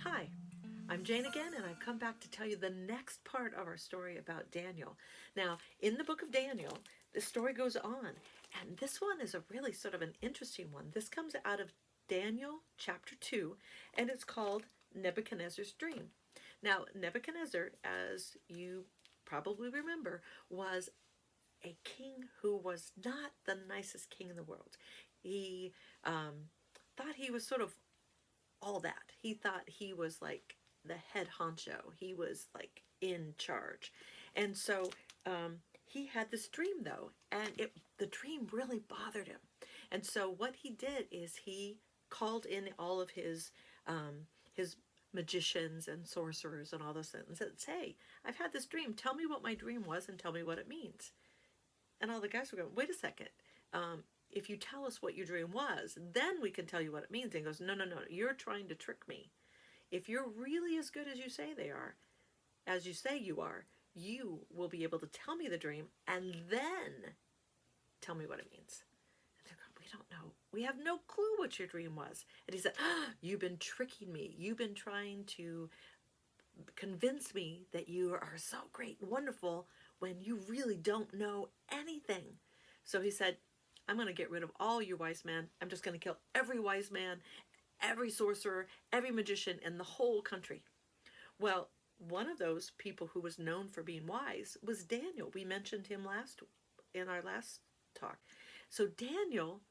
Hi, I'm Jane again, and I've come back to tell you the next part of our story about Daniel. Now, in the book of Daniel, the story goes on, and this one is a really sort of an interesting one. This comes out of Daniel chapter 2, and it's called Nebuchadnezzar's Dream. Now, Nebuchadnezzar, as you probably remember, was a king who was not the nicest king in the world. He thought he was sort of all that. He thought he was like the head honcho. He was like in charge. And so he had this dream though, and the dream really bothered him. And so what he did is he called in all of his magicians and sorcerers and all those things and said, "Hey, I've had this dream. Tell me what my dream was and tell me what it means." And all the guys were going, "Wait a second. If you tell us what your dream was, then we can tell you what it means." And he goes, "No, no, no, you're trying to trick me. If you're really as good as you say they are, as you say you are, you will be able to tell me the dream and then tell me what it means." And they're going, "We don't know. We have no clue what your dream was." And he said, "You've been tricking me. You've been trying to convince me that you are so great and wonderful when you really don't know anything." So he said, "I'm going to get rid of all you wise men. I'm just going to kill every wise man, every sorcerer, every magician in the whole country." Well, one of those people who was known for being wise was Daniel. We mentioned him in our last talk. So Daniel,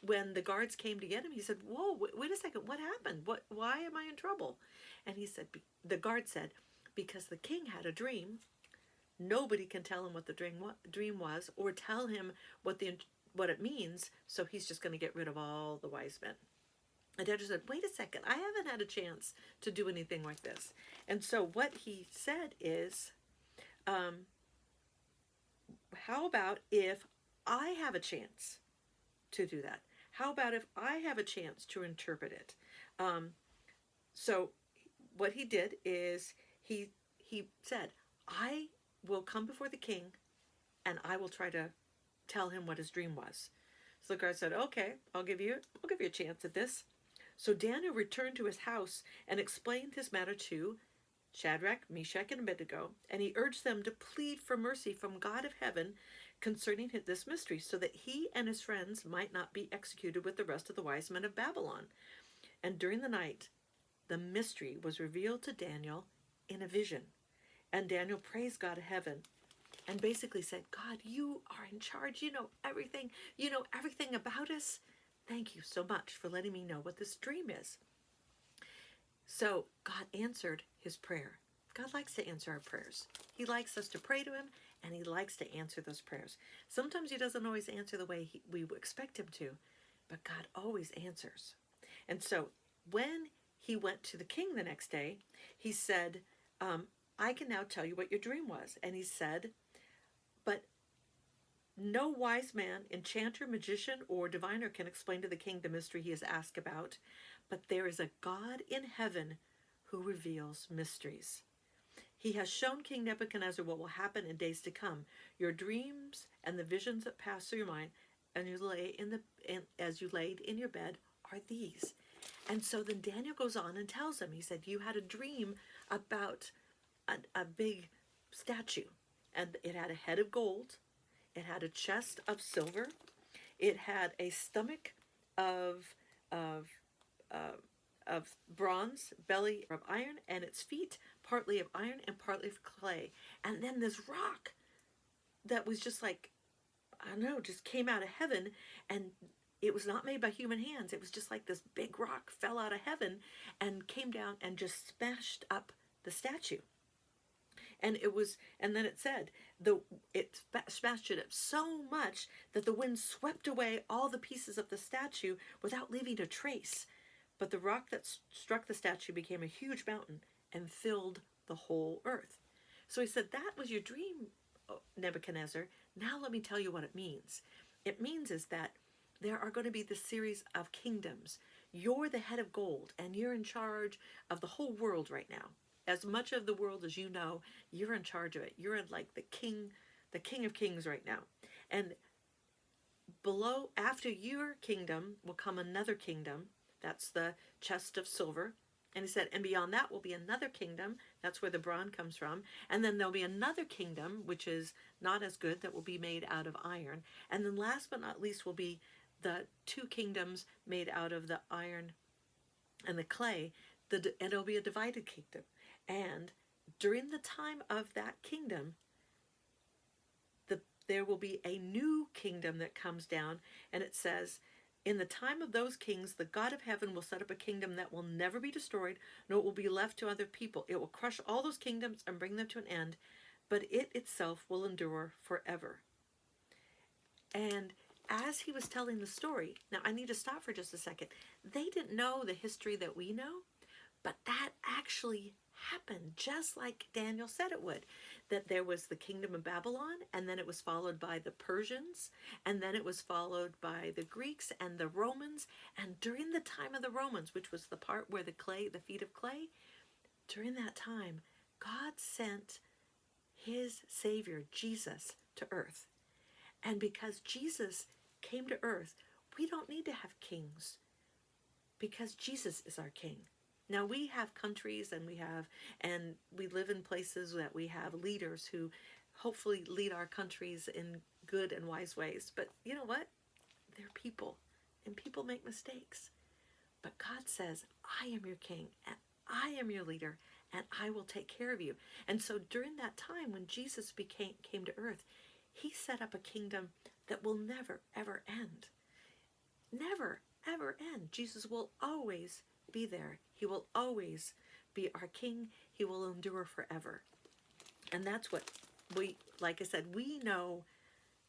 when the guards came to get him, he said, "Whoa, wait a second, what happened? Why am I in trouble?" And he said, the guard said, "Because the king had a dream. Nobody can tell him what the dream was or tell him what it means, so he's just going to get rid of all the wise men." And Daniel said, "Wait a second, I haven't had a chance to do anything like this." And so what he said is, how about if I have a chance to do that? How about if I have a chance to interpret it? So what he did is he said, "I will come before the king and I will try to tell him what his dream was." So the guard said, "Okay, I'll give you a chance at this." So Daniel returned to his house and explained his matter to Shadrach, Meshach, and Abednego, and he urged them to plead for mercy from God of heaven concerning this mystery, so that he and his friends might not be executed with the rest of the wise men of Babylon. And during the night, the mystery was revealed to Daniel in a vision. And Daniel praised God of heaven and basically said, "God, you are in charge. You know everything. You know everything about us. Thank you so much for letting me know what this dream is." So God answered his prayer. God likes to answer our prayers. He likes us to pray to him, and he likes to answer those prayers. Sometimes he doesn't always answer the way we expect him to, but God always answers. And so when he went to the king the next day, he said, "I can now tell you what your dream was." And he said, "But no wise man, enchanter, magician, or diviner can explain to the king the mystery he has asked about, but there is a God in heaven who reveals mysteries. He has shown King Nebuchadnezzar what will happen in days to come. Your dreams and the visions that pass through your mind, and as you laid in your bed, are these." And so then Daniel goes on and tells him, he said, "You had a dream about a big statue, and it had a head of gold. It had a chest of silver. It had a stomach of of of bronze, belly of iron, and its feet partly of iron and partly of clay. And then this rock that was just like, I don't know, just came out of heaven, and it was not made by human hands. It was just like this big rock fell out of heaven and came down and just smashed up the statue." And then it said, it smashed it up so much that the wind swept away all the pieces of the statue without leaving a trace. But the rock that struck the statue became a huge mountain and filled the whole earth. So he said, "That was your dream, Nebuchadnezzar. Now let me tell you what it means. It means is that there are going to be this series of kingdoms. You're the head of gold, and you're in charge of the whole world right now. As much of the world as you know, you're in charge of it. You're in like the king of kings right now. And below, after your kingdom, will come another kingdom. That's the chest of silver. And he said, and beyond that will be another kingdom. That's where the bronze comes from. And then there'll be another kingdom, which is not as good, that will be made out of iron. And then last but not least will be the two kingdoms made out of the iron and the clay. And it'll be a divided kingdom. And during the time of that kingdom, there will be a new kingdom that comes down. And it says, in the time of those kings, the God of heaven will set up a kingdom that will never be destroyed, nor will be left to other people. It will crush all those kingdoms and bring them to an end, but it itself will endure forever. And as he was telling the story, now I need to stop for just a second. They didn't know the history that we know, but that actually happened just like Daniel said it would. That there was the kingdom of Babylon, and then it was followed by the Persians, and then it was followed by the Greeks and the Romans. And during the time of the Romans, which was the part where the feet of clay, during that time, God sent his Savior, Jesus, to earth. And because Jesus came to earth, we don't need to have kings, because Jesus is our king. Now we have countries and we live in places that we have leaders who hopefully lead our countries in good and wise ways. But you know what? They're people, and people make mistakes. But God says, I am your king, and I am your leader, and I will take care of you. And so during that time when Jesus came to earth, he set up a kingdom that will never, ever end. Never, ever end. Jesus will always be there. He will always be our king. He will endure forever. And that's what like I said, we know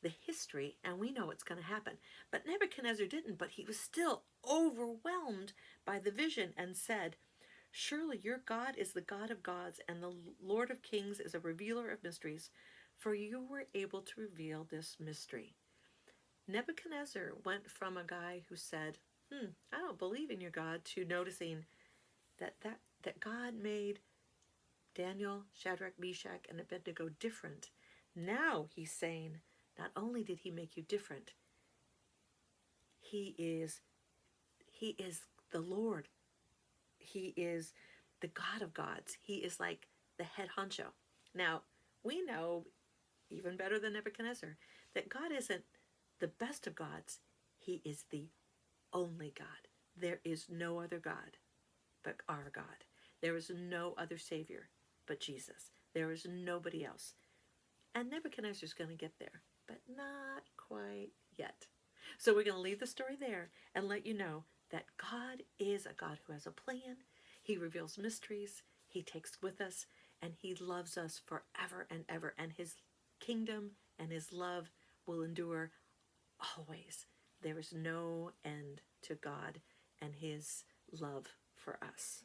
the history and we know what's going to happen. But Nebuchadnezzar didn't, but he was still overwhelmed by the vision and said, surely your God is the God of gods, and the Lord of kings is a revealer of mysteries, for you were able to reveal this mystery. Nebuchadnezzar went from a guy who said, I don't believe in your God, to noticing that God made Daniel, Shadrach, Meshach, and Abednego different. Now he's saying, not only did he make you different, he is the Lord. He is the God of gods. He is like the head honcho. Now, we know, even better than Nebuchadnezzar, that God isn't the best of gods. He is the only God. There is no other God but our God. There is no other Savior but Jesus. There is nobody else. And Nebuchadnezzar's going to get there, but not quite yet. So we're going to leave the story there and let you know that God is a God who has a plan. He reveals mysteries. He takes with us, and he loves us forever and ever. And his kingdom and his love will endure always. There is no end to God and his love for us.